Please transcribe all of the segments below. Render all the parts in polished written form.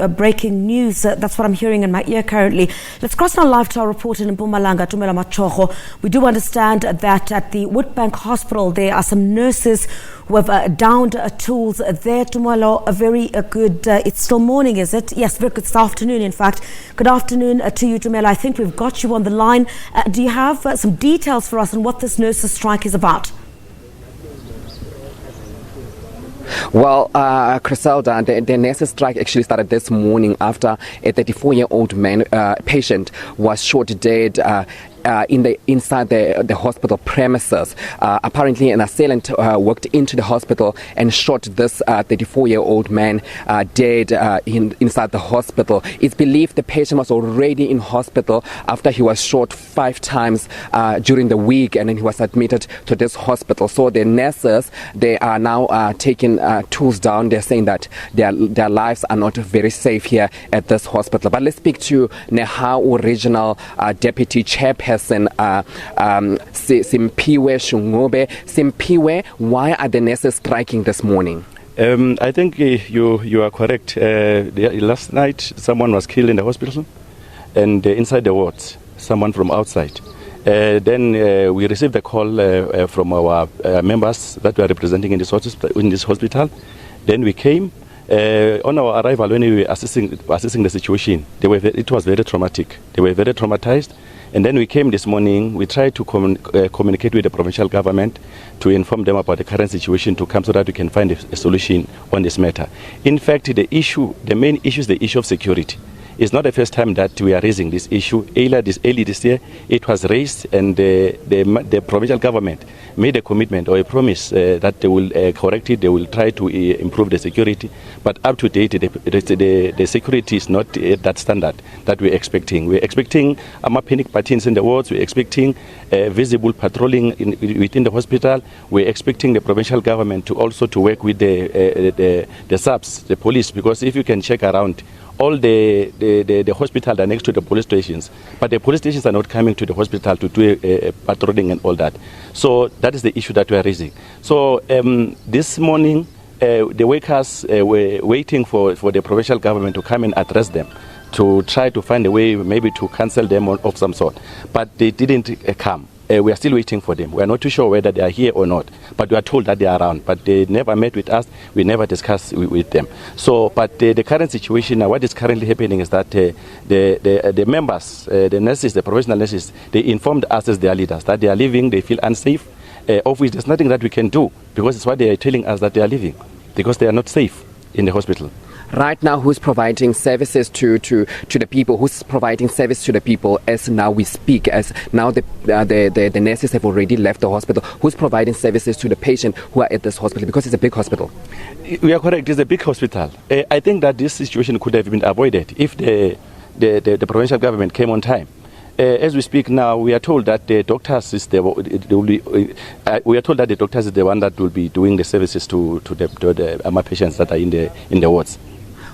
Breaking news, that's what I'm hearing in my ear currently. Let's cross now live to our reporter in Mpumalanga, Tumelo Machogo. We do understand that at the Witbank Hospital there are some nurses who have downed tools there. Tumelo, a very good, it's still morning, is it? Yes, very good. It's afternoon, in fact. Good afternoon to you, Tumelo. I think we've got you on the line. Do you have some details for us on what this nurses' strike is about? Well, Criselda, the nurses' strike actually started this morning after a 34-year-old man patient was shot dead inside the hospital premises. Apparently, an assailant walked into the hospital and shot this 34-year-old man dead inside the hospital. It's believed the patient was already in hospital after he was shot 5 times during the week, and then he was admitted to this hospital. So the nurses, they are now taking tools down. They're saying that their lives are not very safe here at this hospital. But let's speak to Nehau Regional Deputy Chairperson Simpiwe Shungobe. Simpiwe, why are the nurses striking this morning? I think you are correct. Last night someone was killed in the hospital, and inside the wards someone from outside. Then we received a call from our members that we are representing in this hospital. Then we came. On our arrival, when we were assessing the situation, it was very traumatic. They were very traumatized. And then we came this morning. We tried to communicate with the provincial government to inform them about the current situation, to come so that we can find a solution on this matter. In fact, the main issue is the issue of security. It's not the first time that we are raising this issue. Early this year, it was raised, and the provincial government made a commitment or a promise that they will correct it. They will try to improve the security. But up to date, the security is not that standard that we're expecting. We're expecting panic patterns in the wards. We're expecting visible patrolling within the hospital. We're expecting the provincial government to also to work with the SABC, the police, because if you can check around, all the hospitals are next to the police stations, but the police stations are not coming to the hospital to do patrolling and all that. So that is the issue that we are raising. So this morning, the workers were waiting for the provincial government to come and address them, to try to find a way maybe to cancel them of some sort. But they didn't come. We are still waiting for them. We are not too sure whether they are here or not, but we are told that they are around. But they never met with us. We never discussed with them. So, but the current situation now, what is currently happening is that the members, the nurses, the professional nurses, they informed us as their leaders that they are leaving. They feel unsafe, of which there's nothing that we can do, because it's what they are telling us, that they are leaving because they are not safe in the hospital. Right now, who's providing services to the people? Who's providing service to the people as now we speak? As now the nurses have already left the hospital. Who's providing services to the patient who are at this hospital? Because it's a big hospital. We are correct. It's a big hospital. I think that this situation could have been avoided if the provincial government came on time. As we speak now, we are told that the doctors is the one that will be doing the services to the patients that are in the wards.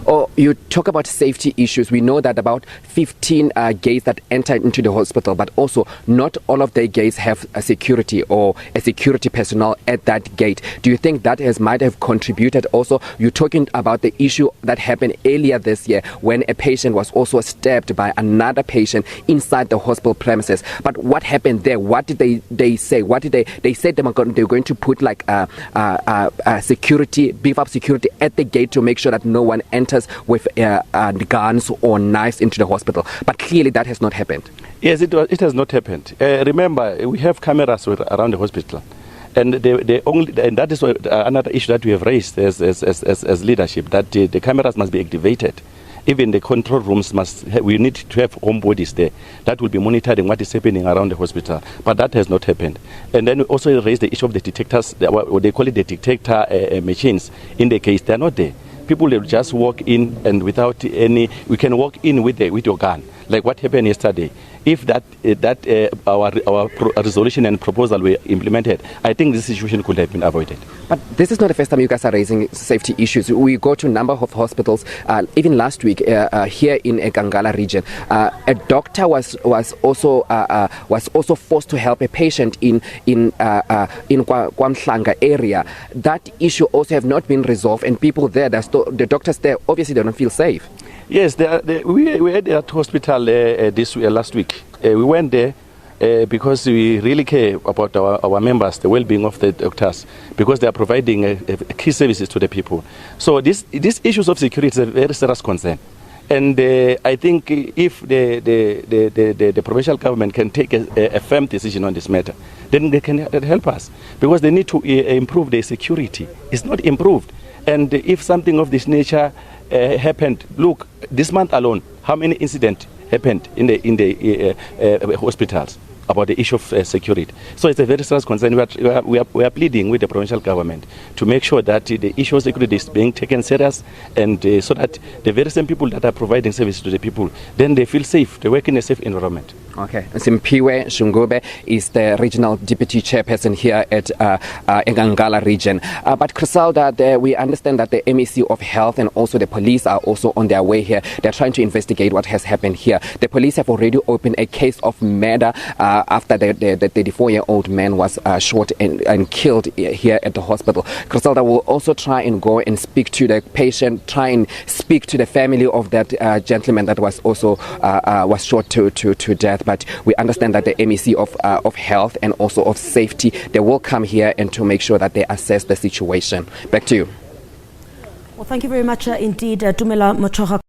Oh, you talk about safety issues. We know that about 15 gates that enter into the hospital, but also not all of the gates have a security or a security personnel at that gate. Do you think that might have contributed also? You're talking about the issue that happened earlier this year when a patient was also stabbed by another patient inside the hospital premises. But what happened there? What did they say? What did they said they were going to put like security, beef up security at the gate to make sure that no one enters with guns or knives into the hospital, but clearly that has not happened. Yes, it has not happened. Remember, we have cameras around the hospital, and that is another issue that we have raised as leadership, that the cameras must be activated. Even the control rooms we need to have homebodies there that will be monitoring what is happening around the hospital. But that has not happened. And then we also raised the issue of the detectors, what they call it, the detector machines in the case. They are not there. People will just walk in, and without any, we can walk in with your gun, like what happened yesterday. If our resolution and proposal were implemented, I think this situation could have been avoided. But this is not the first time you guys are raising safety issues. We go to a number of hospitals. Even last week here in Gangala region, a doctor was also forced to help a patient in Mpumalanga area. That issue also have not been resolved, and people there, the doctors there, obviously they don't feel safe. Yes, we had at hospital last week. We went there because we really care about our members, the well-being of the doctors, because they are providing key services to the people. So these issues of security is a very serious concern. And I think if the provincial government can take a firm decision on this matter, then they can help us, because they need to improve their security. It's not improved. And if something of this nature happened, look, this month alone, how many incidents happened in the hospitals about the issue of security? So it's a very serious concern. We are pleading with the provincial government to make sure that the issue of security is being taken serious, and so that the very same people that are providing service to the people, then they feel safe, they work in a safe environment. Okay. Simpiwe Shungube is the regional deputy chairperson here at Ngangala region. But Griselda, we understand that the MEC of Health and also the police are also on their way here. They're trying to investigate what has happened here. The police have already opened a case of murder after the 34-year-old man was shot and killed here at the hospital. Griselda will also try and go and speak to the patient, try and speak to the family of that gentleman that was also was shot to death. But we understand that the MEC of Health and also of Safety, they will come here and to make sure that they assess the situation. Back to you. Well, thank you very much indeed, Tumelo Machogo.